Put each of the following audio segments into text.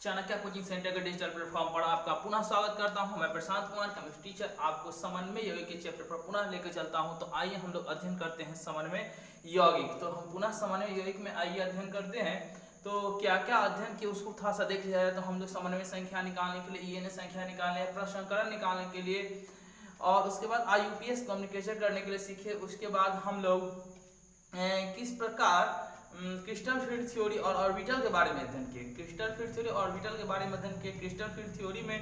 Chanakya coaching centre के digital platform पर आपका पुनः स्वागत करता हूं। मैं प्रशांत कुमार केमिस्ट्री टीचर आपको समन्वय यौगिक के चैप्टर पर पुनः लेकर चलता हूं। तो आइए हम लोग अध्ययन करते हैं समन्वय यौगिक। तो हम पुनः समन्वय यौगिक में आइए अध्ययन करते हैं। तो क्या क्या अध्ययन किया उसको थोड़ा सा देख लिया जाए। तो हम लोग समन्वय संख्या निकालने के लिए ENA संख्या निकालने, प्रसंकरण निकालने के लिए और उसके बाद IUPAC कम्युनिकेशन करने के लिए सीखे। उसके बाद हम लोग किस प्रकार क्रिस्टल फील्ड थ्योरी और ऑर्बिटल के बारे में अध्ययन किए। क्रिस्टल फील्ड थ्योरी और ऑर्बिटल के बारे में अध्ययन किए। क्रिस्टल फील्ड थ्योरी में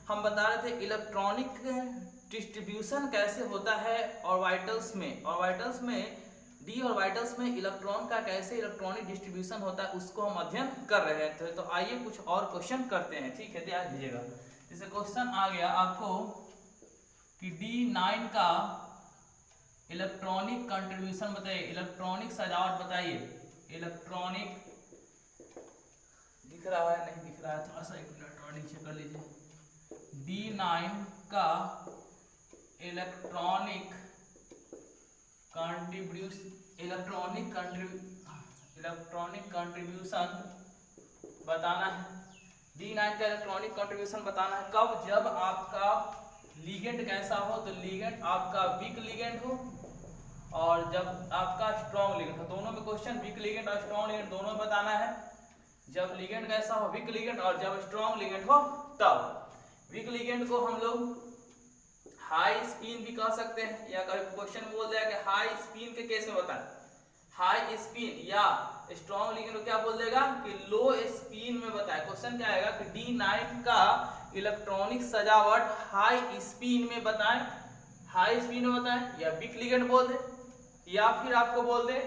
हम बता रहे थे इलेक्ट्रॉनिक डिस्ट्रीब्यूशन कैसे होता है ऑर्बिटल्स में। ऑर्बिटल्स में डी ऑर्बिटल्स में इलेक्ट्रॉन का कैसे इलेक्ट्रॉनिक डिस्ट्रीब्यूशन होता है उसको हम अध्ययन कर रहे थे। तो आइए कुछ और क्वेश्चन करते हैं, ठीक है, ध्यान दीजिएगा। जैसे क्वेश्चन आ गया आपको कि D9 का इलेक्ट्रॉनिक कंट्रीब्यूशन बताइए, इलेक्ट्रॉनिक सजावट बताइए। इलेक्ट्रॉनिक दिख रहा है, नहीं दिख रहा है, थोड़ा सा एक मिनट और नीचे कर लीजिए। D9 का इलेक्ट्रॉनिक कंट्रीब्यूशन बताना है। D9 का इलेक्ट्रॉनिक कंट्रीब्यूशन बताना है कब? जब आपका लिगेंड कैसा हो, तो लिगेंड आपका वीक लिगेंड हो और जब आपका स्ट्रॉन्ग लिगेंड हो। दोनों में क्वेश्चन वीक लिगेंड और स्ट्रॉन्ग लिगेंड दोनों में बताना है। जब लिगेंड कैसा हो, वीक लिगेंड, और जब स्ट्रॉन्ग लिगेंड हो तब। वीक लिगेंड को हम लोग हाई स्पिन भी कह सकते हैं, या कभी क्वेश्चन बोल दिया कि हाई स्पिन के केस में बताएं हाई स्पिन, या स्ट्रॉन्ग लिगेंड को क्या बोल देगा कि लो स्पिन में बताए। क्वेश्चन क्या आएगा कि D9 का इलेक्ट्रॉनिक सजावट हाई स्पिन में बताएं, हाई स्पिन में बताएं, या वीक लिगेंड बोल दे, या फिर आपको बोल दे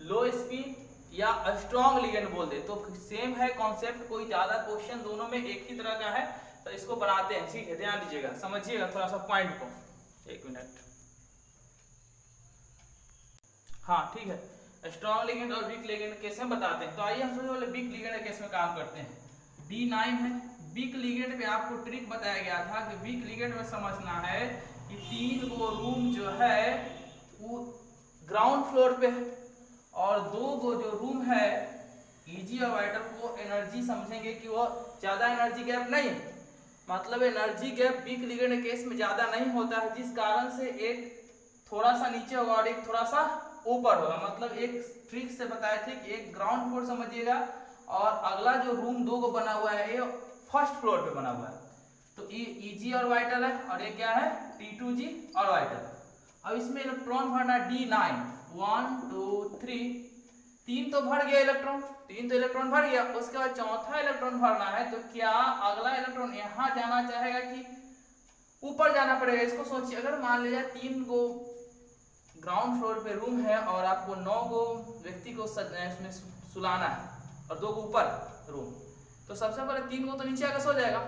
लो स्पिन या स्ट्रॉन्ग लिगेंड बोल दे। तो सेम है कॉन्सेप्ट, कोई ज्यादा क्वेश्चन दोनों में एक ही तरह का है। तो इसको बनाते हैं, ठीक है, ध्यान दीजिएगा, समझिएगा थोड़ा सा पॉइंट को। एक मिनट, हाँ ठीक है, स्ट्रॉन्ग लिगेंड और वीक लिगेंड केस में बताते हैं। तो आइए हम सबसे पहले वीक लिगेंड केस में काम करते हैं। D9 है, वीक लिगेंड में आपको ट्रिक बताया गया था कि वीक लिगेंड में समझना है कि 3 गो रूम जो है वो ग्राउंड फ्लोर पे है और 2 गो जो रूम है EG ऑर्बिटल को एनर्जी समझेंगे कि वो ज्यादा एनर्जी गैप नहीं है, मतलब energy gap week ligand case में ज्यादा नहीं होता है, जिस कारण से एक थोड़ा सा नीचे होगा और एक थोड़ा सा ऊपर होगा। मतलब एक ट्रिक से बताए थे कि एक ग्राउंड फ्लोर समझिएगा और अगला जो रूम 2 को बना हुआ है ये फर्स्ट फ्लोर पे बना हुआ है। तो EG ऑर्बिटल है और ये क्या है T2G ऑर्बिटल। अब इसमें इलेक्ट्रॉन भरना D9 1 2 3, 3 तो भर गया इलेक्ट्रॉन, 3 तो इलेक्ट्रॉन भर गया। उसके बाद चौथा इलेक्ट्रॉन भरना है। तो क्या अगला इलेक्ट्रॉन यहाँ जाना चाहेगा कि ऊपर जाना पड़ेगा? इसको सोचिए, अगर मान लीजिए 3 गो ग्राउंड फ्लोर पे रूम है और आपको 9 गो व्यक्ति को इसमें सुलाना है और 2 गो ऊपर रूम, तो सबसे पहले 3 गो तो नीचे आकर सो जाएगा।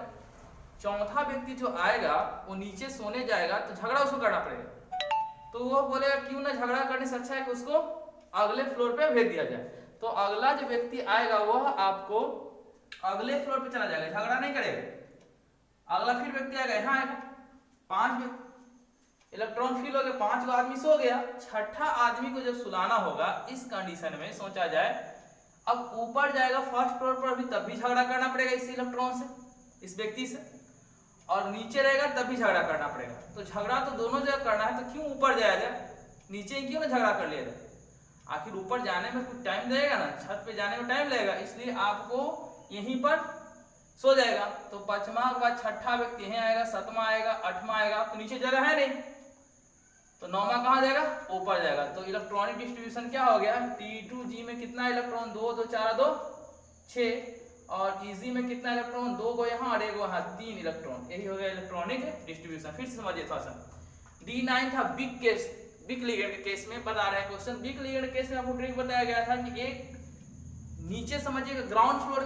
चौथा व्यक्ति जो आएगा वो नीचे सोने जाएगा, तो झगड़ा उसको करना पड़ेगा। तो वो बोलेगा क्यों ना झगड़ा करने से अच्छा है कि उसको अगले फ्लोर पे भेज दिया जाए। तो अगला जो व्यक्ति आएगा वह आपको अगले फ्लोर पे चला जाएगा, झगड़ा नहीं करेगा। अगला फिर व्यक्ति आएगा, यहाँ आएगा, 5 इलेक्ट्रॉन फिल हो गए, 5 गो आदमी सो गया। छठा आदमी को जब सुलाना होगा इस कंडीशन में सोचा जाए, अब ऊपर जाएगा फर्स्ट फ्लोर पर भी तब भी झगड़ा करना पड़ेगा इस इलेक्ट्रॉन से, इस व्यक्ति से, और नीचे रहेगा तब भी झगड़ा करना पड़ेगा। तो झगड़ा तो दोनों जगह करना है, तो क्यों ऊपर जाया जाए, नीचे क्यों ना झगड़ा कर लिया जाए। आखिर ऊपर जाने में कुछ टाइम लगेगा ना, छत पे जाने में टाइम लगेगा, इसलिए आपको यहीं पर सो जाएगा। तो 5वां के बाद छठा व्यक्ति यहीं आएगा, 7वां आएगा, 8वां आएगा, तो नीचे जगह है नहीं, तो 9वां कहाँ जाएगा, ऊपर जाएगा। तो इलेक्ट्रॉनिक डिस्ट्रीब्यूशन क्या हो गया, T2G में कितना इलेक्ट्रॉन, 2 2 4 2 6, और EG में कितना इलेक्ट्रॉन, 2 गो यहाँ और 1 गो यहाँ, 3 इलेक्ट्रॉन। यही हो गया इलेक्ट्रॉनिक डिस्ट्रीब्यूशन। फिर से समझिए थोड़ा सा। D9 था वीक केस, वीक लिगेंड के केस में बता रहे हैं क्वेश्चन। वीक लिगेंड केस में आपको ट्रिक बताया गया था कि एक नीचे समझिएगा ग्राउंड फ्लोर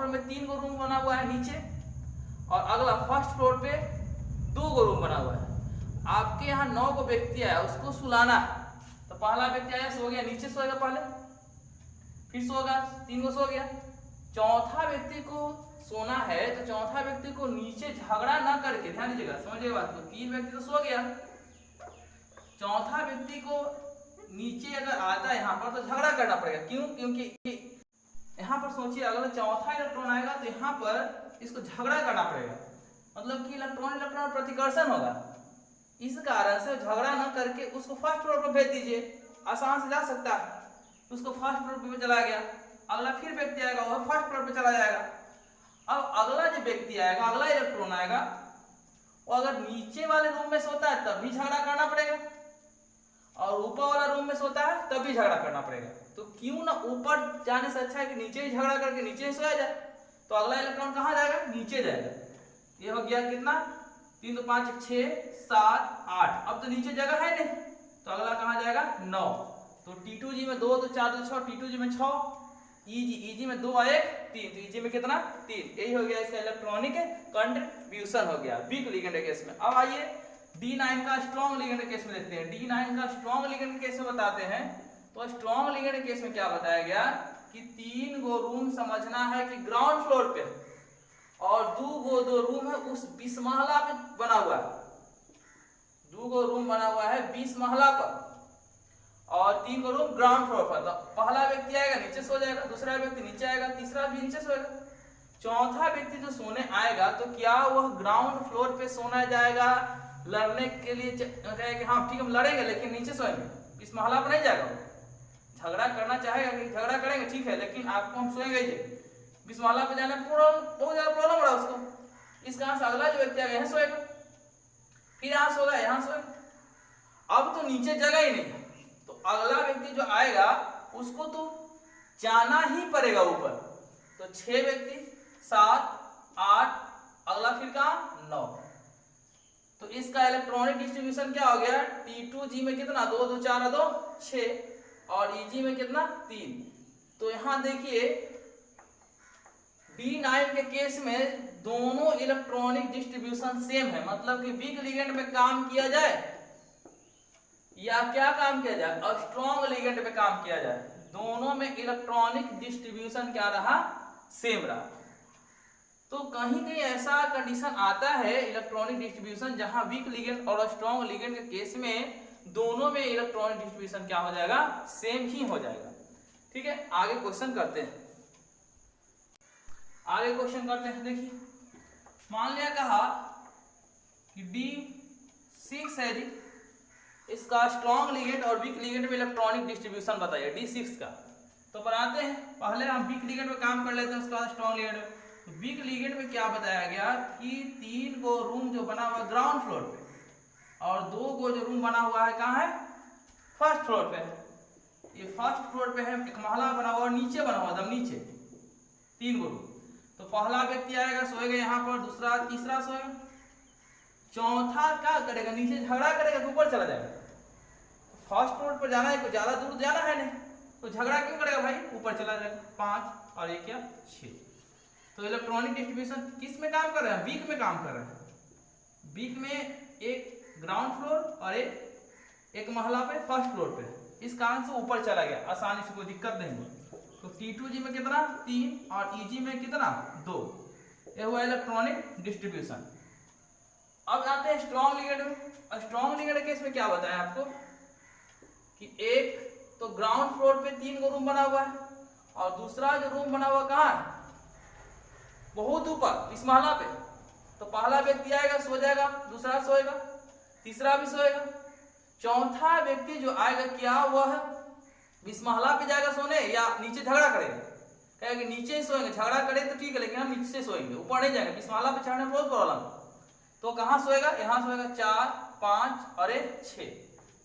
में 3 गो रूम बना हुआ है नीचे, और अगला फर्स्ट फ्लोर पे 2 गो रूम बना हुआ है। आपके यहाँ 9 गो व्यक्ति आया, उसको सुलाना है। तो पहला व्यक्ति आया, सो गया, नीचे सोएगा पहले, फिर सोगा, 3 गो सो गया। चौथा व्यक्ति को सोना है, तो चौथा व्यक्ति को नीचे झगड़ा ना करके, ध्यान दीजिएगा, समझिए बात को, 3 व्यक्ति तो सो गया, चौथा व्यक्ति को नीचे अगर आता है यहाँ पर तो झगड़ा करना पड़ेगा। क्यों? क्योंकि यहाँ पर सोचिए अगर चौथा इलेक्ट्रॉन आएगा तो यहाँ पर इसको झगड़ा करना पड़ेगा, मतलब कि इलेक्ट्रॉन इलेक्ट्रॉन प्रतिकर्षण होगा। इस कारण से झगड़ा न करके उसको फर्स्ट फ्लोर पर भेज दीजिए, आसान से जा सकता है। उसको फर्स्ट फ्लोर पे चला गया, अगला फिर व्यक्ति आएगा वह फर्स्ट फ्लोर पे चला जाएगा। अब अगला जो व्यक्ति आएगा, अगला इलेक्ट्रॉन आएगा, वो अगर नीचे वाले रूम में सोता है तब भी झगड़ा करना पड़ेगा, और ऊपर वाला रूम में सोता है तब भी झगड़ा करना पड़ेगा। तो क्यों ना ऊपर जाने से अच्छा है कि नीचे ही झगड़ा करके नीचे ही सोया जाए। तो अगला इलेक्ट्रॉन कहाँ जाएगा? नीचे जाएगा। ये हो गया कितना? 3 2 5 6 7 8। अब तो नीचे जगह है नहीं, तो अगला कहाँ जाएगा? 9। तो T2G में 2 2 4 2 6, T2G में 6, EG में 2 और 1 3, तो EG में कितना? 3। यही हो गया इसका इलेक्ट्रॉनिक कंट्रीब्यूशन हो गया वीक लिगेंड केस में। अब आइए D9 का स्ट्रॉन्ग लिगेंड केस में देखते हैं। D9 का स्ट्रॉन्ग लिगेंड केस में बताते हैं। तो स्ट्रॉन्ग लिगेंड केस में क्या बताया गया कि 3 गो रूम समझना है कि ग्राउंड फ्लोर पे, और 2 रूम है उस 20 महला पे बना हुआ है। 2 गो रूम बना हुआ है 20 महला पर, और 3 गो रूम ग्राउंड फ्लोर पर। तो पहला व्यक्ति आएगा नीचे सो जाएगा, दूसरा व्यक्ति नीचे आएगा, तीसरा भी नीचे सोएगा, चौथा व्यक्ति जो सोने आएगा तो क्या वह ग्राउंड फ्लोर पे सोना जाएगा? लड़ने के लिए कहे कि हाँ ठीक हम लड़ेंगे लेकिन नीचे सोएंगे, इस महला पर नहीं जाएगा। झगड़ा करना चाहेगा कि झगड़ा करेंगे ठीक है, लेकिन आपको हम सोएंगे ही। 20 महला पे जाने बहुत ज्यादा प्रॉब्लम हो रहा है उसको। इस कारण से अगला जो व्यक्ति आएगा यहाँ सोएगा, फिर यहाँ सोएगा, यहाँ सोएगा। अब तो नीचे जगह ही नहीं है, तो अगला व्यक्ति जो आएगा उसको तो जाना ही पड़ेगा ऊपर। तो 6 व्यक्ति 7 8, अगला फिर कहाँ? 9। तो इसका इलेक्ट्रॉनिक डिस्ट्रीब्यूशन क्या हो गया? T2G में कितना? 2 2 4 2 6, और EG में कितना? 3। तो यहां देखिए D9 के केस में दोनों इलेक्ट्रॉनिक डिस्ट्रीब्यूशन सेम है, मतलब कि वीक लिगेंड पे काम किया जाए या क्या काम किया जाए, और स्ट्रॉन्ग लिगेंड पे काम किया जाए, दोनों में इलेक्ट्रॉनिक डिस्ट्रीब्यूशन क्या रहा? सेम रहा। तो कहीं कहीं ऐसा कंडीशन आता है इलेक्ट्रॉनिक डिस्ट्रीब्यूशन जहां वीक लिगेंड और स्ट्रॉन्ग लिगेंड के केस में दोनों में इलेक्ट्रॉनिक डिस्ट्रीब्यूशन क्या हो जाएगा? सेम ही हो जाएगा। ठीक है, आगे क्वेश्चन करते हैं। देखिए मान लिया कहा कि D6 है जी, इसका स्ट्रॉन्ग लिगेंड और वीक लिगेंड में इलेक्ट्रॉनिक डिस्ट्रीब्यूशन बताइए D6 का। तो बनाते हैं, पहले हम वीक लिगेंड में काम कर लेते हैं, उसके बाद स्ट्रॉन्ग लिगेंड में। तो वीक लिगेंड में क्या बताया गया कि 3 गो रूम जो बना हुआ ग्राउंड फ्लोर पे, और 2 गो जो रूम बना हुआ है कहाँ है? फर्स्ट फ्लोर पे है। ये फर्स्ट फ्लोर पे है, एक महला बना हुआ और नीचे बना हुआ एकदम नीचे 3 गो रूम। तो पहला व्यक्ति आएगा सोएगा यहाँ पर, दूसरा तीसरा सोएगा, चौथा क्या करेगा? नीचे झगड़ा करेगा तो ऊपर चला जाएगा। फर्स्ट फ्लोर पर जाना है, कोई ज्यादा दूर जाना है नहीं, तो झगड़ा क्यों करेगा भाई? ऊपर चला जाएगा। 5 और 1 क्या? 6। तो इलेक्ट्रॉनिक डिस्ट्रीब्यूशन किस में काम कर रहे हैं? वीक में काम कर रहे हैं। वीक में एक ग्राउंड फ्लोर और एक महला पे फर्स्ट फ्लोर पे, इस कारण से ऊपर चला गया, आसानी से, कोई दिक्कत नहीं हुई। तो T2G में कितना? 3, और EG में कितना? 2। ये हुआ इलेक्ट्रॉनिक डिस्ट्रीब्यूशन। अब आते हैं स्ट्रॉन्ग लिगेंड में। स्ट्रॉन्ग लिगेंड केस में क्या बताया आपको कि एक तो ग्राउंड फ्लोर पे 3 गो रूम बना हुआ है, और दूसरा जो रूम बना हुआ कहाँ है? बहुत ऊपर इस महला पे। तो पहला व्यक्ति आएगा सो जाएगा, दूसरा सोएगा, तीसरा भी सोएगा, चौथा व्यक्ति जो आएगा क्या वह इस महला पे जाएगा सोने या नीचे झगड़ा करेगा? कहेगा कि नीचे ही सोएंगे, झगड़ा करे तो ठीक है लेकिन हम नीचे सोएंगे, ऊपर नहीं जाएंगे, इस महला पे चढ़ने में बहुत प्रॉब्लम। तो कहाँ सोएगा? यहाँ सोएगा। 4 5 और 6।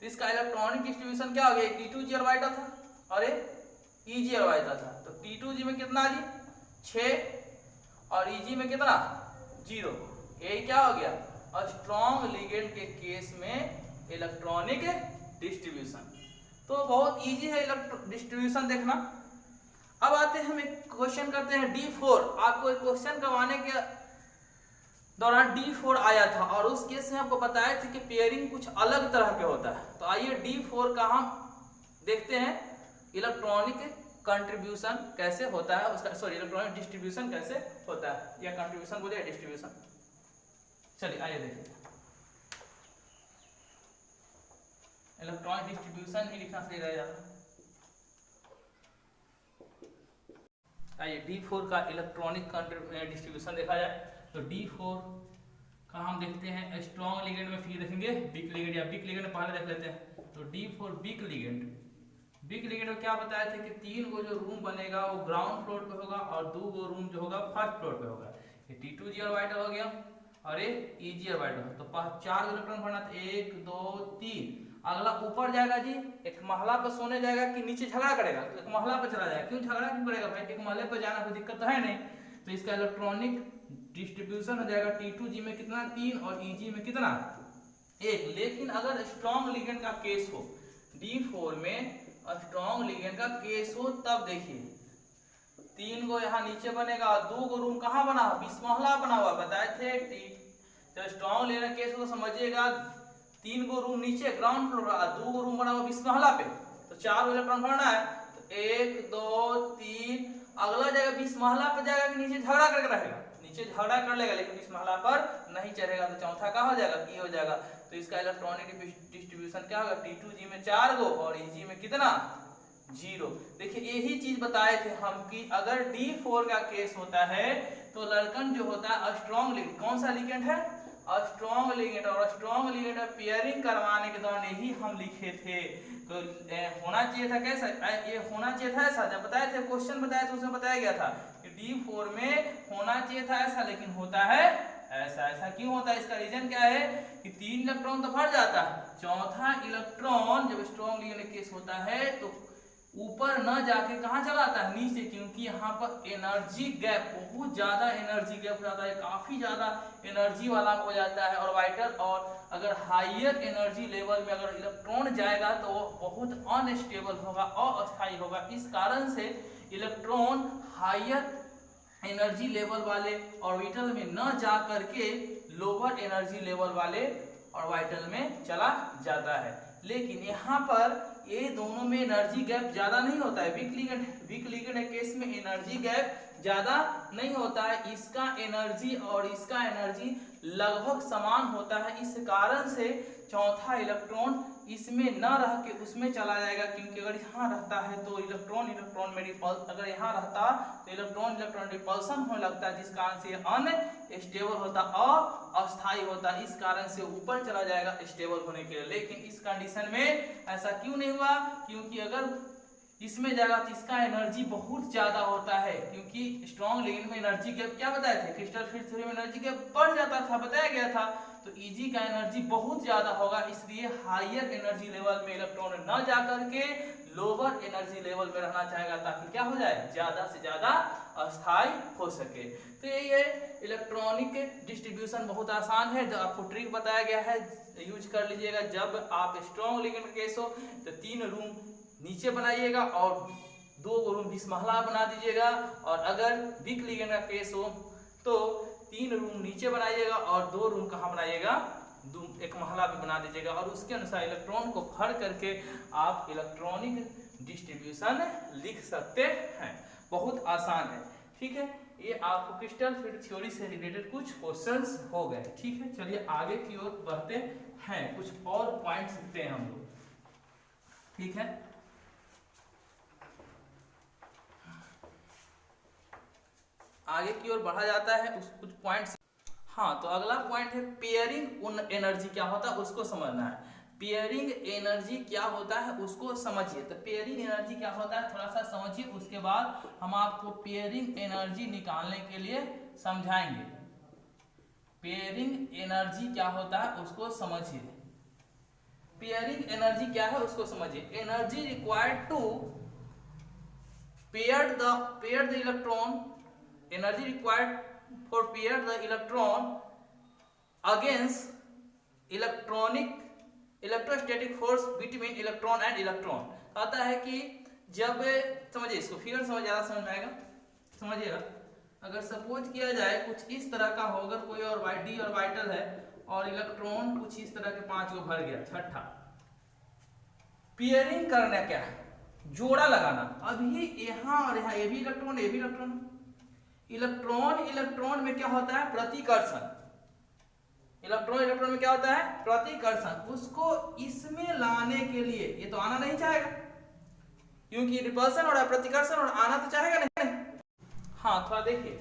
तो इसका इलेक्ट्रॉनिक डिस्ट्रीब्यूशन क्या हो गया? T2G अरवाइटा था और EG अरवाइटा था। तो T2G में कितना जी? 6, और EG में कितना? 0। यही क्या हो गया? और स्ट्रॉन्ग लिगेंड के केस में इलेक्ट्रॉनिक डिस्ट्रीब्यूशन। तो बहुत इजी है डिस्ट्रीब्यूशन देखना। अब आते हैं, हम एक क्वेश्चन करते हैं D4। आपको एक क्वेश्चन करवाने के दौरान D4 आया था, और उस केस में आपको बताया था कि पेयरिंग कुछ अलग तरह के होता है। तो आइए D4 का हम देखते हैं इलेक्ट्रॉनिक कंट्रीब्यूशन कैसे होता है, उसका इलेक्ट्रॉनिक डिस्ट्रीब्यूशन कैसे होता है, या कंट्रीब्यूशन बोले डिस्ट्रीब्यूशन। चलिए आइए देखिए, इलेक्ट्रॉनिक डिस्ट्रीब्यूशन ही लिखना सही रहेगा। आइए D4 का इलेक्ट्रॉनिक डिस्ट्रीब्यूशन देखा जाए तो D4 का हम देखते हैं स्ट्रॉन्ग लिगेंड में फिर देखेंगे वीक लिगेंड या वीक लिगेंड पहले देख लेते हैं। तो D4 week ligand, week ligand में क्या बताए थे कि 3 गो जो रूम बनेगा वो ग्राउंड फ्लोर पे होगा और 2 गो रूम जो होगा फर्स्ट फ्लोर पे होगा। ये T2G ऑर्बिटल हो गया और ये EG ऑर्बिटल। तो 4 इलेक्ट्रॉन भरना था, 1 2 3। अगला ऊपर जाएगा जी, एक महला पर सोने जाएगा कि नीचे झगड़ा करेगा? एक महला पर चला जाएगा। क्यों झगड़ा क्यों करेगा भाई? एक महले पर जाना कोई दिक्कत तो है नहीं। तो इसका इलेक्ट्रॉनिक डिस्ट्रीब्यूशन हो जाएगा T2G में कितना 3 और EG में कितना 1। लेकिन अगर स्ट्रॉन्ग लिगेंड का केस हो, D4 में स्ट्रॉन्ग लिगेंड का केस हो, तब देखिए 3 गो यहाँ नीचे बनेगा और 2 गो रूम कहाँ बना हो? बिस्महला बना हुआ बताए थे। जब स्ट्रॉन्ग लिगेंड केस हो तो समझिएगा 3 गो रूम नीचे ग्राउंड फ्लोर और 2 गो रूम बना हुआ बिस्महला पे। तो 4 इलेक्ट्रॉन भरना है। तो 1 2 3। अगला जाएगा बिस्महला पे जाएगा कि नीचे झगड़ा करके रहेगा? नीचे झगड़ा कर लेगा लेकिन बिस्महला पर नहीं चढ़ेगा। तो चौथा क्या हो जाएगा? E हो जाएगा। तो इसका इलेक्ट्रॉनिक डिस्ट्रीब्यूशन क्या होगा? T2G में 4 गो और EG में कितना 0। देखिए यही चीज बताए थे हम कि अगर D4 का केस होता है तो लड़कन जो होता है स्ट्रॉन्ग लिगेंड, कौन सा लिगेंड है? Strong ligand. और स्ट्रॉन्ग लिगेंड पेयरिंग करवाने के दौरान यही हम लिखे थे। तो होना चाहिए था कैसा? ये होना चाहिए था ऐसा। जब बताए थे क्वेश्चन बताया तो उसमें बताया गया था कि D4 में होना चाहिए था ऐसा, लेकिन होता है ऐसा। ऐसा क्यों होता है? इसका रीजन क्या है कि 3 इलेक्ट्रॉन तो भर जाता है, चौथा इलेक्ट्रॉन जब स्ट्रॉन्ग लिगेंड केस होता है तो ऊपर न जाके कहाँ चला आता है? नीचे। क्योंकि यहाँ पर एनर्जी गैप, बहुत ज्यादा एनर्जी गैप हो जाता है, काफी ज्यादा एनर्जी वाला हो जाता है ऑर्बिटल। और अगर हायर एनर्जी लेवल में अगर इलेक्ट्रॉन जाएगा तो वो बहुत अनस्टेबल होगा, अस्थायी होगा। इस कारण से इलेक्ट्रॉन हायर एनर्जी लेवल वाले ऑर्बिटल में न जा करके लोअर एनर्जी लेवल वाले ऑर्बिटल में चला जाता है। लेकिन यहाँ पर ये दोनों में एनर्जी गैप ज्यादा नहीं होता है। वीक लिगेंड केस में एनर्जी गैप ज्यादा नहीं होता है। इसका एनर्जी और इसका एनर्जी लगभग समान होता है। इस कारण से चौथा इलेक्ट्रॉन इसमें न रह के उसमें चला जाएगा। क्योंकि अगर यहाँ रहता है तो इलेक्ट्रॉन में रिपल्स, अगर यहाँ रहता तो इलेक्ट्रॉन रिपल्सन होने लगता है, जिस कारण से अनस्टेबल होता, अस्थायी होता। इस कारण से ऊपर चला जाएगा स्टेबल होने के लिए। लेकिन इस कंडीशन में ऐसा क्यों नहीं हुआ? क्योंकि अगर इसमें जाएगा तो इसका एनर्जी बहुत ज्यादा होता है। क्योंकि स्ट्रॉन्ग लिगेंड में एनर्जी गैप क्या बताए थे? क्रिस्टल फील्ड थ्योरी में एनर्जी गैप बढ़ जाता था, बताया गया था। तो EG का एनर्जी बहुत ज्यादा होगा, इसलिए हायर एनर्जी लेवल में इलेक्ट्रॉन न जाकर के लोअर एनर्जी लेवल में रहना चाहेगा, ताकि क्या हो जाए? ज्यादा से ज्यादा अस्थायी हो सके। तो यही है इलेक्ट्रॉनिक डिस्ट्रीब्यूशन, बहुत आसान है। जो आपको ट्रिक बताया गया है यूज कर लीजिएगा। जब आप स्ट्रॉन्ग लिगेंड केस हो तो 3 रूम नीचे बनाइएगा और 2 रूम बिस्महला बना दीजिएगा। और अगर वीक लिगेंड का केस हो तो 3 रूम नीचे बनाइएगा और 2 रूम कहाँ बनाइएगा? एक महला भी बना दीजिएगा। और उसके अनुसार इलेक्ट्रॉन को भर करके आप इलेक्ट्रॉनिक डिस्ट्रीब्यूशन लिख सकते हैं। बहुत आसान है, ठीक है। ये आपको क्रिस्टल फील्ड थ्योरी से रिलेटेड कुछ क्वेश्चंस हो गए, ठीक है। चलिए आगे की ओर बढ़ते हैं, कुछ और पॉइंट सीखते हैं हम लोग, ठीक है। आगे की ओर बढ़ा जाता है, कुछ पॉइंट्स। हाँ, तो अगला पॉइंट है पेयरिंग एनर्जी क्या होता है उसको समझना है। पेयरिंग एनर्जी क्या होता है उसको समझिए। तो पेयरिंग एनर्जी क्या होता है थोड़ा सा समझिए, उसके बाद हम आपको पेयरिंग एनर्जी निकालने के लिए समझाएंगे। पेयरिंग एनर्जी क्या होता है उसको समझिए। पेयरिंग एनर्जी क्या है उसको समझिए। Energy required to pair the electron, energy required for pair the electron against electrostatic force between electron and electron। कहता है कि जब, समझिए इसको, फिगर समझ ज्यादा समझ में आएगा, समझिएगा। अगर सपोज किया जाए कुछ इस तरह का हो, अगर कोई और डी ऑर्बिटल है और इलेक्ट्रॉन कुछ इस तरह के 5 को भर गया, छठा। पेयरिंग करना क्या है? जोड़ा लगाना। अभी यहाँ और यहाँ ये भी इलेक्ट्रॉन, ये भी इलेक्ट्रॉन। इलेक्ट्रॉन में क्या होता है? प्रतिकर्षण। इलेक्ट्रॉन में क्या होता है? प्रतिकर्षण। उसको इसमें लाने के लिए, ये तो आना नहीं चाहेगा क्योंकि रिपल्सन हो रहा है, प्रतिकर्षण और आना तो चाहेगा नहीं। हाँ थोड़ा देखिए,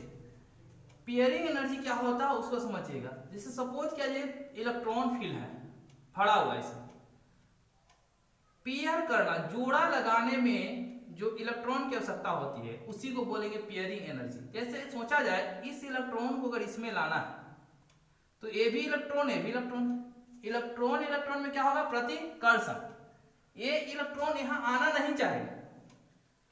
पेयरिंग एनर्जी क्या होता है उसको समझिएगा। जैसे सपोज क्या, ये इलेक्ट्रॉन फील्ड है, भरा हुआ है, इसे पेयर करना, जोड़ा लगाने में जो इलेक्ट्रॉन की आवश्यकता होती है उसी को बोलेंगे पेयरिंग एनर्जी। जैसे सोचा जाए इस इलेक्ट्रॉन को अगर इसमें लाना है तो ये भी इलेक्ट्रॉन, ये भी इलेक्ट्रॉन, इलेक्ट्रॉन इलेक्ट्रॉन में क्या होगा, प्रतिकर्षण। ये इलेक्ट्रॉन यहाँ आना नहीं चाहेगा,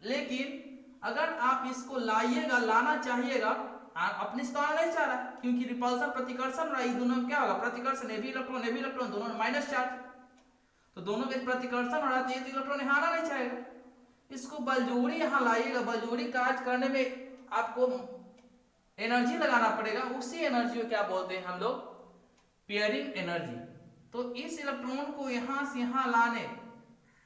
लेकिन अगर आप इसको लाइएगा, लाना चाहिएगा, अपने से तो आना नहीं चाह रहा, क्योंकि रिपल्सन प्रतिकर्षण रहा, दोनों में क्या होगा, प्रतिकर्षण, ये भी इलेक्ट्रॉन दोनों में माइनस चार्ज, तो दोनों के प्रतिकर्षण हो रहा है, तो इलेक्ट्रॉन यहाँ आना नहीं चाहेगा। इसको बलजोड़ी यहाँ लाइएगा, बलजोड़ी कार्य करने में आपको एनर्जी लगाना पड़ेगा, उसी एनर्जी को क्या बोलते हैं हम लोग, पेयरिंग एनर्जी। तो इस इलेक्ट्रॉन को यहाँ से यहाँ लाने,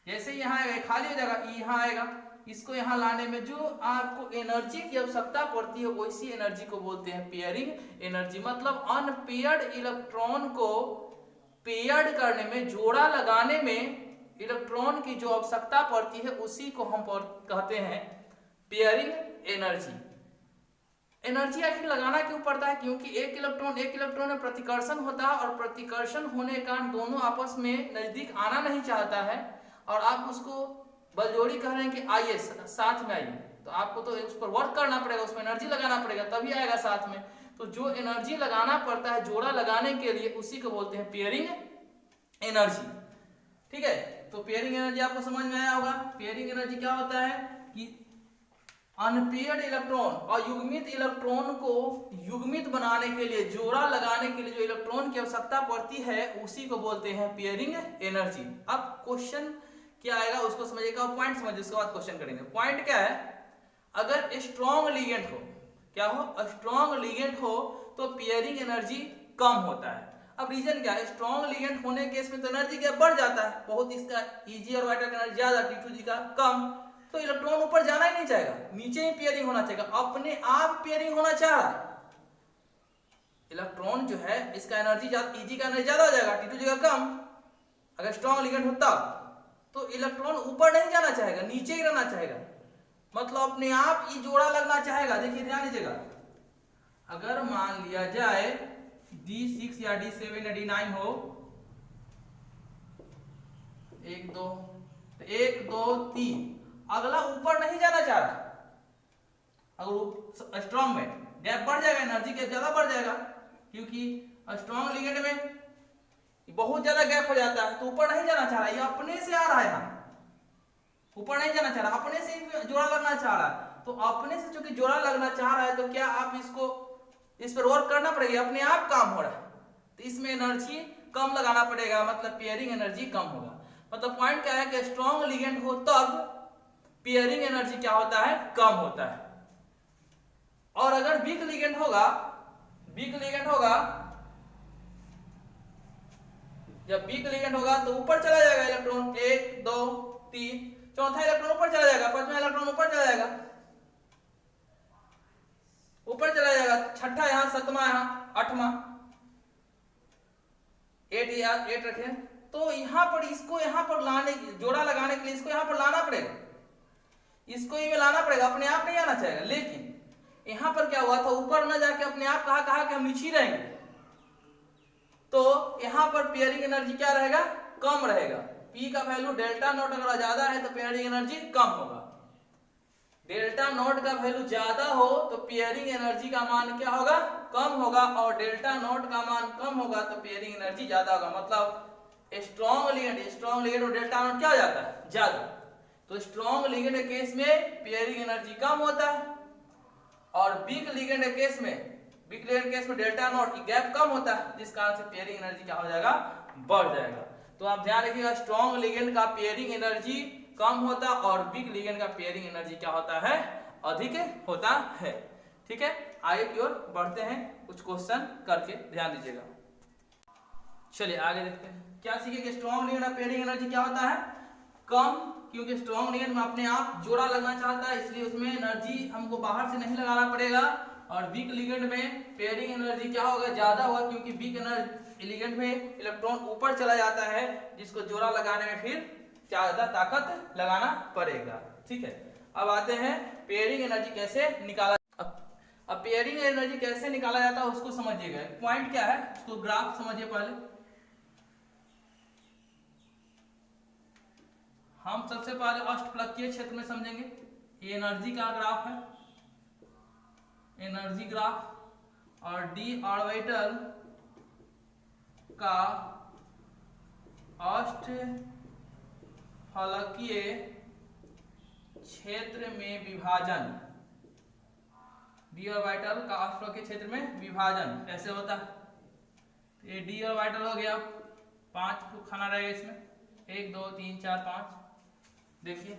जैसे यहाँ आएगा खाली हो जाएगा, यहाँ आएगा, इसको यहाँ लाने में जो आपको एनर्जी की आवश्यकता पड़ती है वैसी एनर्जी को बोलते हैं पेयरिंग एनर्जी। मतलब अनपेयर्ड इलेक्ट्रॉन को पेयर्ड करने में, जोड़ा लगाने में इलेक्ट्रॉन की जो आवश्यकता पड़ती है उसी को हम कहते हैं पेयरिंग एनर्जी। एनर्जी आखिर लगाना क्यों पड़ता है, क्योंकि एक इलेक्ट्रॉन में प्रतिकर्षण होता है, और प्रतिकर्षण होने के कारण दोनों आपस में नजदीक आना नहीं चाहता है, और आप उसको बलजोड़ी कह रहे हैं कि आइए साथ में आइए, तो आपको तो उस पर वर्क करना पड़ेगा, उसमें एनर्जी लगाना पड़ेगा, तभी आएगा साथ में। तो जो एनर्जी लगाना पड़ता है जोड़ा लगाने के लिए उसी को बोलते हैं पेयरिंग एनर्जी। ठीक है, तो पेयरिंग एनर्जी आपको समझ में आया होगा। पेयरिंग एनर्जी क्या होता है कि अनपेयर्ड इलेक्ट्रॉन और युग्मित इलेक्ट्रॉन को युग्मित बनाने के लिए, जोड़ा लगाने के लिए जो इलेक्ट्रॉन की आवश्यकता पड़ती है उसी को बोलते हैं पेयरिंग एनर्जी। अब क्वेश्चन क्या आएगा उसको समझिएगा, पॉइंट समझिए, उसके बाद क्वेश्चन करेंगे। पॉइंट क्या है, अगर स्ट्रॉन्ग लिगेंड हो, क्या हो, स्ट्रॉन्ग लिगेंड हो तो पेयरिंग एनर्जी कम होता है। अब रीजन क्या है, स्ट्रॉन्ग लिगेंड होने के इसमें तो एनर्जी गैप बढ़ जाता है बहुत, इसका Eg और वाइटर का एनर्जी ज्यादा, T2G का कम, तो इलेक्ट्रॉन ऊपर जाना ही नहीं चाहेगा, नीचे ही पेयरिंग होना चाहिए, अपने आप पेयरिंग होना चाह रहा है। इलेक्ट्रॉन जो है इसका एनर्जी Eg का एनर्जी ज्यादा हो जाएगा, T2G का कम, अगर स्ट्रॉन्ग लिगेंड होता तो इलेक्ट्रॉन ऊपर नहीं जाना चाहेगा, नीचे ही रहना चाहेगा, मतलब अपने आप ही जोड़ा लगना चाहेगा। देखिए ध्यान दीजिएगा, अगर मान लिया जाए D6 या D7 या D9 हो, 1 2 1 2 3, अगला ऊपर नहीं जाना चाह रहा, अगर स्ट्रॉन्ग में गैप बढ़ जाएगा, एनर्जी गैप ज्यादा बढ़ जाएगा, क्योंकि स्ट्रॉन्ग लिगेंड में बहुत ज्यादा गैप हो जाता है, तो ऊपर नहीं जाना चाह रहा, ये अपने से आ रहा है, यहाँ ऊपर नहीं जाना चाह रहा, अपने से ही जोड़ा लगना चाह रहा है। तो अपने से चूंकि जोड़ा लगना चाह रहा है तो क्या आप इसको, इस पर वर्क करना पड़ेगा, अपने आप काम हो रहा है, तो इसमें एनर्जी कम लगाना पड़ेगा, मतलब पेयरिंग एनर्जी कम होगा। मतलब पॉइंट क्या है कि स्ट्रॉन्ग लिगेंड हो तब पेयरिंग एनर्जी क्या होता है, कम होता है। और अगर वीक लिगेंड होगा, जब वीक लिगेंड होगा तो ऊपर चला जाएगा इलेक्ट्रॉन, 1 2 3, चौथा इलेक्ट्रॉन ऊपर चला जाएगा, पांचवा इलेक्ट्रॉन ऊपर चला जाएगा, छठा यहाँ, सातवां यहाँ, आठवां, 8 रखे, तो यहाँ पर इसको यहाँ पर लाने, जोड़ा लगाने के लिए इसको यहाँ पर लाना पड़ेगा, इसको ये लाना पड़ेगा, अपने आप नहीं आना चाहेगा। लेकिन यहाँ पर क्या हुआ था, ऊपर न जाके अपने आप कहा कि हम नीचे रहेंगे, तो यहाँ पर पेयरिंग एनर्जी क्या रहेगा, कम रहेगा। P का वैल्यू डेल्टा नॉट अगर ज्यादा है तो पेयरिंग एनर्जी कम होगा, डेल्टा नॉट का वैल्यू ज्यादा हो तो पेयरिंग एनर्जी का मान क्या होगा, कम होगा, और डेल्टा नॉट का मान कम होगा तो पेयरिंग एनर्जी ज्यादा होगा। मतलब स्ट्रॉन्ग लिगेंड और डेल्टा नॉट क्या हो जाता है, ज्यादा, तो स्ट्रॉन्ग लिगेंड के केस में पेयरिंग एनर्जी कम होता है, और वीक लिगेंड के केस में डेल्टा नॉट गैप कम होता है, जिस कारण से पेयरिंग एनर्जी क्या हो जाएगा, बढ़ जाएगा। तो आप ध्यान रखिएगा, स्ट्रॉन्ग लिगेंड का पेयरिंग एनर्जी कम होता है और वीक लिगेंड का पेयरिंग एनर्जी क्या होता है, अधिक होता है। ठीक है, आगे की ओर बढ़ते हैं, कुछ क्वेश्चन करके ध्यान दीजिएगा। चलिए आगे देखते हैं, क्या सीखे कि स्ट्रॉन्ग लिगेंड का पेयरिंग एनर्जी क्या होता है, कम, क्योंकि स्ट्रॉन्ग लिगेंड में अपने आप जोड़ा लगना चाहता है, इसलिए उसमें एनर्जी हमको बाहर से नहीं लगाना पड़ेगा। और वीक लिगेंड में पेयरिंग एनर्जी क्या होगा, ज्यादा होगा, क्योंकि वीक लिगेंड में इलेक्ट्रॉन ऊपर चला जाता है, जिसको जोड़ा लगाने में फिर ज्यादा ताकत लगाना पड़ेगा। ठीक है, अब आते हैं पेयरिंग एनर्जी कैसे निकाला। अब अब पेयरिंग एनर्जी कैसे निकाला जाता है उसको समझिएगा। पॉइंट क्या है उसको ग्राफ समझिए। पहले हम सबसे पहले अष्टफलकीय क्षेत्र में समझेंगे। ये एनर्जी का ग्राफ है, एनर्जी ग्राफ, और डी ऑर्बिटल का अष्टफलकीय क्षेत्र में विभाजन, डी ऑर्बिटल का अष्टफलकीय क्षेत्र में विभाजन कैसे होता है। ये डी ऑर्बिटल हो गया, 5 को खाना रहेगा इसमें, 1 2 3 4 5। देखिए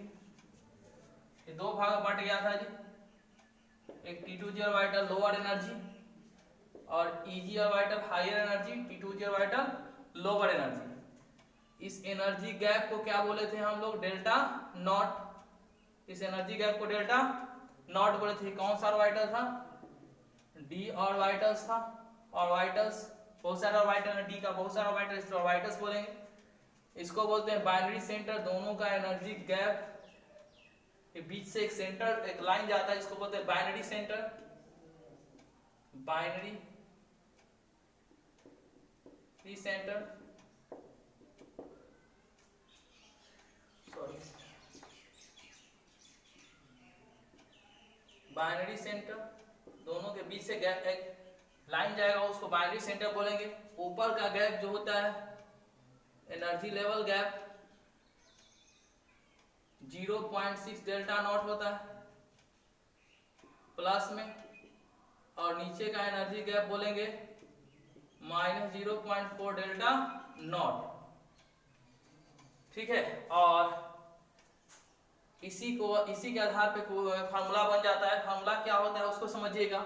ये 2 भाग बट गया था जी, एक T2G ऑर्बिटल लोअर एनर्जी और EG orbital higher energy, T2G orbital lower energy. इस एनर्जी गैप को क्या बोले थे हम लोग, डेल्टा नॉट। इस एनर्जी गैप को डेल्टा नॉट बोले थे। कौन सा ऑर्बिटल था, डी ऑर्बिटल्स था। ऑर्बिटल्स बहुत सारे ऑर्बिटल है, डी का बहुत सारा ऑर्बिटल, इसको ऑर्बिटल्स बोलेंगे। इसको बोलते हैं बाइनरी सेंटर। दोनों का एनर्जी गैप के बीच से एक सेंटर, एक लाइन जाता है, इसको बोलते हैं binary centre, binary centre, sorry binary centre. दोनों के बीच से गैप एक लाइन जाएगा, उसको बाइनरी सेंटर बोलेंगे। ऊपर का गैप जो होता है energy level gap 0.6 delta not होता है प्लस में, और नीचे का एनर्जी गैप बोलेंगे -0.4 डेल्टा नॉट। ठीक है, और इसी के आधार पे फार्मूला बन जाता है। फार्मूला क्या होता है उसको समझिएगा।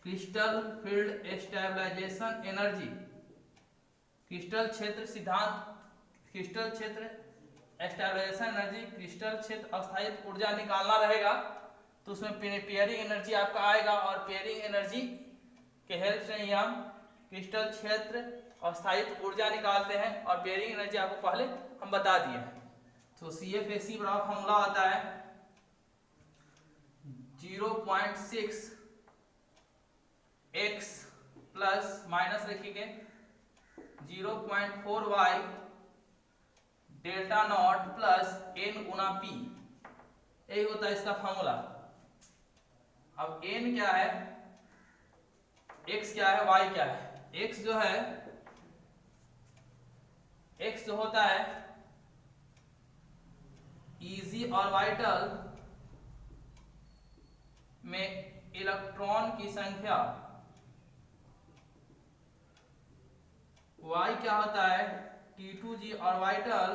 Crystal field stabilisation energy, crystal क्षेत्र सिद्धांत, क्रिस्टल क्षेत्र स्टेबलाइजेशन एनर्जी, क्रिस्टल क्षेत्र अस्थायी ऊर्जा निकालना रहेगा तो उसमें पेयरिंग एनर्जी आपका आएगा, और पेयरिंग एनर्जी के हेल्प से ही हम क्रिस्टल क्षेत्र अस्थायी ऊर्जा निकालते हैं। और पेयरिंग एनर्जी आपको पहले हम बता दिए हैं। तो CFAC बराबर फॉर्मूला आता है 0.6 x प्लस माइनस रखिए 0.4 y delta not plus n Guna p। यही होता है इसका फॉर्मूला। अब n क्या है, x क्या है, y क्या है। x जो है, x जो होता है EG ऑर्बिटल में इलेक्ट्रॉन की संख्या, y क्या होता है T2G ऑर्बिटल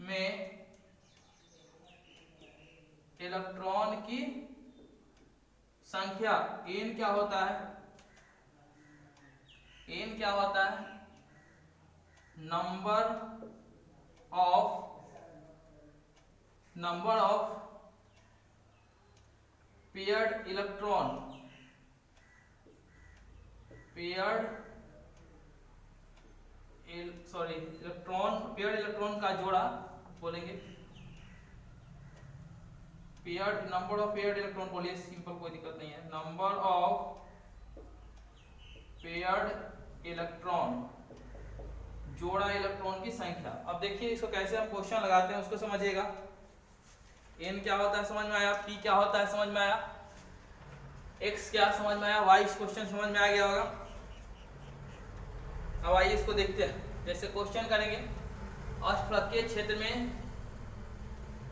में इलेक्ट्रॉन की संख्या। n क्या होता है, n क्या होता है number of paired electron, paired electron का जोड़ा बोलेंगे। Paired number of paired electron बोलिए, सिंपल, कोई दिक्कत नहीं है। नंबर ऑफ पेयर्ड इलेक्ट्रॉन, जोड़ा इलेक्ट्रॉन की संख्या। अब देखिए इसको कैसे हम क्वेश्चन लगाते हैं उसको समझिएगा। n क्या होता है समझ में आया, p क्या होता है समझ में आया, x क्या समझ में आया, y इस क्वेश्चन समझ में आ गया होगा। अब आइए इसको देखते हैं। जैसे क्वेश्चन करेंगे, अष्टफलकीय क्षेत्र में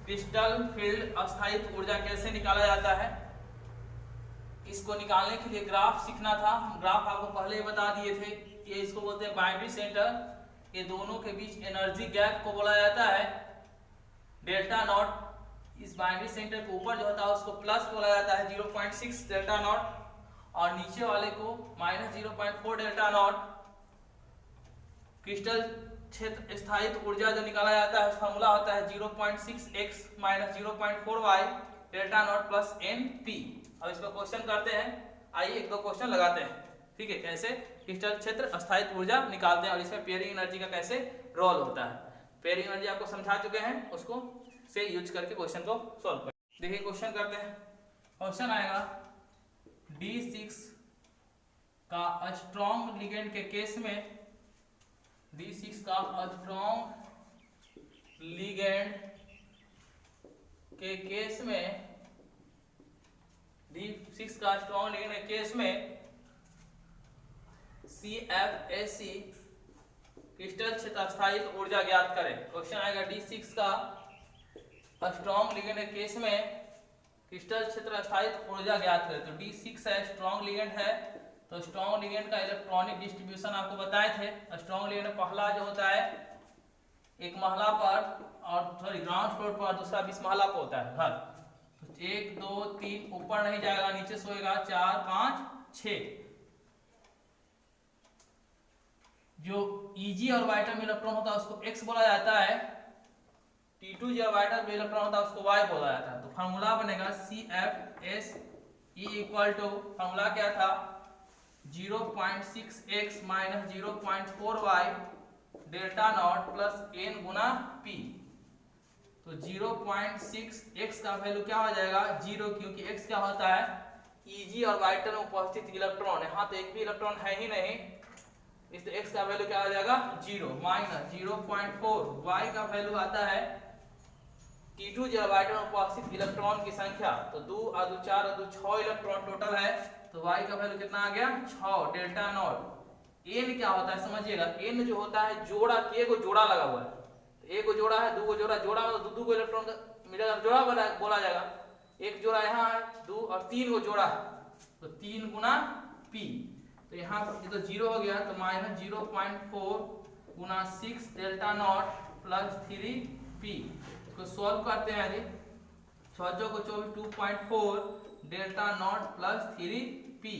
क्रिस्टल फील्ड अस्थायी ऊर्जा कैसे निकाला जाता है। इसको निकालने के लिए ग्राफ सीखना था। ग्राफ आपको पहले ही बता दिए थे। ये इसको बोलते हैं बाइनरी सेंटर। ये दोनों के बीच एनर्जी गैप को बोला जाता है डेल्टा नॉट। इस बाइनरी सेंटर के ऊपर जो होता है उसको प्लस बोला जाता है 0.6 डेल्टा नॉट, और नीचे वाले को -0.4 डेल्टा नॉट। क्रिस्टल क्षेत्र स्थायी ऊर्जा जो निकाला जाता है फॉर्मूला होता है 0.6x - 0.4y delta not plus NP। अब इस पर क्वेश्चन करते हैं। आइए एक दो क्वेश्चन लगाते हैं। ठीक है, कैसे क्रिस्टल क्षेत्र अस्थायी ऊर्जा निकालते हैं और इसमें पेयरिंग एनर्जी का कैसे रोल होता है। पेयरिंग एनर्जी आपको समझा चुके हैं, उसको से यूज करके क्वेश्चन को सॉल्व करें। देखिए क्वेश्चन करते हैं। क्वेश्चन आएगा D6 का स्ट्रॉन्ग लिगेंड के केस में, D6 का स्ट्रॉन्ग लिगेंड के केस में, D6 का स्ट्रॉन्ग लिगेंड के केस में CFAC क्रिस्टल क्षेत्र स्थायित्व ऊर्जा ज्ञात करें। क्वेश्चन आएगा D6 का स्ट्रॉन्ग लिगेंड के केस में क्रिस्टल क्षेत्र स्थायित्व ऊर्जा ज्ञात करें। तो D6 है, स्ट्रॉन्ग लिगेंड है, तो स्ट्रॉन्ग लिगेंड का इलेक्ट्रॉनिक डिस्ट्रीब्यूशन आपको बताए थे। स्ट्रॉन्ग लिगेंड पहला जो होता है एक महला पर और ग्राउंड फ्लोर पर, दूसरा 20 महला पर होता है घर। तो 1 2 3 ऊपर नहीं जाएगा, नीचे सोएगा 4 5 6। जो Eg और वाइटम इलेक्ट्रॉन होता है उसको X बोला जाता है, T2 जो वाइटम इलेक्ट्रॉन होता है उसको Y बोला जाता है। तो फार्मूला बनेगा CFSE इक्वल टू, फार्मूला क्या था, 0.6x minus 0.4y delta not plus n Guna p। तो 0.6x का वैल्यू क्या हो जाएगा 0, क्योंकि x क्या होता है Eg और वाइटम में उपस्थित इलेक्ट्रॉन। यहाँ तो एक भी इलेक्ट्रॉन है ही नहीं, इस तो x का वैल्यू क्या आ जाएगा 0 माइनस 0.4, y का वैल्यू आता है T2 जो वाइटम में उपस्थित इलेक्ट्रॉन की संख्या। तो 2 और 2 4 और 2 6 इलेक्ट्रॉन टोटल है, तो y का वैल्यू कितना आ गया 6 डेल्टा नॉट। n क्या होता है समझिएगा, n जो होता है जोड़ा, के को जोड़ा लगा हुआ है, तो एक को जोड़ा है, दो को जोड़ा, जोड़ा मतलब दो को इलेक्ट्रॉन का मिलेगा, जोड़ा बोला जाएगा। एक जोड़ा यहाँ है 2 और 3 को जोड़ा है, तो 3 गुना p। तो यहाँ पर तो 0 हो गया, तो minus 0.4 Guna 6 delta not plus 3p। इसको सॉल्व करते हैं जी, 6 को 24 2.4 डेल्टा नॉट प्लस 3p।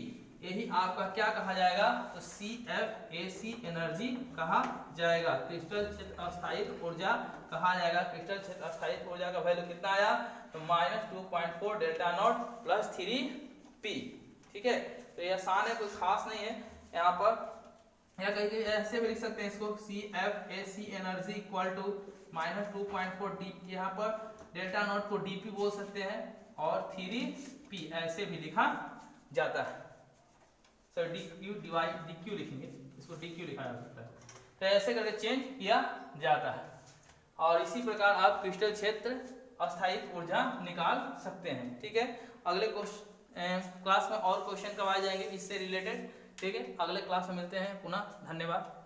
यही आपका क्या कहा जाएगा, तो CFAC एनर्जी कहा जाएगा, क्रिस्टल क्षेत्र अस्थायित्व ऊर्जा कहा जाएगा। क्रिस्टल क्षेत्र अस्थायित्व ऊर्जा का वैल्यू कितना आया, तो minus 2.4 delta not plus 3p। ठीक है, तो ये आसान है, कोई खास नहीं है। यहाँ पर या कहीं ऐसे भी लिख सकते हैं इसको, CFAC energy equal to minus 2.4 D, यहाँ पर डेल्टा नॉट को dp बोल सकते हैं और 3p ऐसे भी लिखा जाता है। सर dq लिखेंगे, इसको dq लिखा जा सकता है। तो ऐसे करके चेंज किया जाता है, और इसी प्रकार आप क्रिस्टल क्षेत्र अस्थायित्व ऊर्जा निकाल सकते हैं। ठीक है, अगले क्लास में और क्वेश्चन करवाए जाएंगे इससे रिलेटेड। ठीक है, अगले क्लास में मिलते हैं पुनः, धन्यवाद।